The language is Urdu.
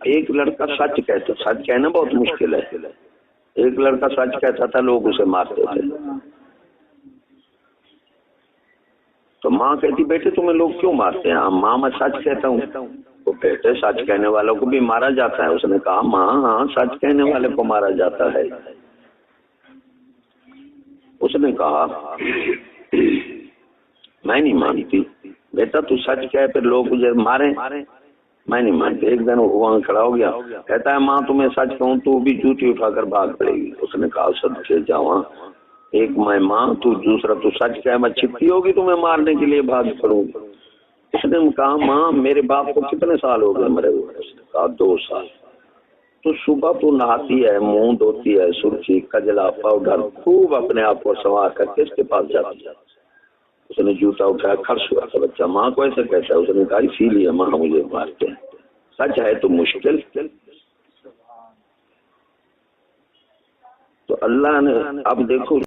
ایک لڑکا سچ کہتا، سچ کہنا بہت مشکل ہے، ایک لڑکا سچ کہتا تھا، لوگ اسے مارتے تھے. تو ماں کہتی بیٹے تمہیں لوگ کیوں مارتے ہیں؟ ماں میں سچ کہتا ہوں. تو بیٹے سچ کہنے والوں کو بھی مارا جاتا ہے. اس نے کہا ماں ہاں سچ کہنے والے کو مارا جاتا ہے. اس نے کہا میں نہیں مانتی بیٹا، تو سچ کہے پھر لوگ مجھے مارے، میں نہیں مانتی. ایک دن وہ وہاں کھڑا ہو گیا، کہتا ہے ماں تمہیں سچ کہوں تو بھی جوتی اٹھا کر بھاگ پڑے گی. اس نے کہا صدقے جاواں، ایک میں ماں تو دوسرا تو سچ کہے، میں چھپتی ہوگی تمہیں مارنے کے لیے بھاگ پڑوں گی. اس نے کہا ماں میرے باپ کو کتنے سال ہو گئے مرے ہوئے؟ اس نے کہا 2 سال. تو صبح تو نہاتی ہے، منہ دھوتی ہے، سرخی کجلا پاؤڈر خوب اپنے آپ کو سنوار کر کے اس کے پاس جاتی ہے. اس نے جوتا اٹھایا، خرچ ہوا تھا بچہ. ماں کو ایسے کہتا ہے؟ اس نے کہا اسی لیے ماں مجھے مارتے ہیں. سچ ہے تو مشکل. تو اللہ نے اب دیکھو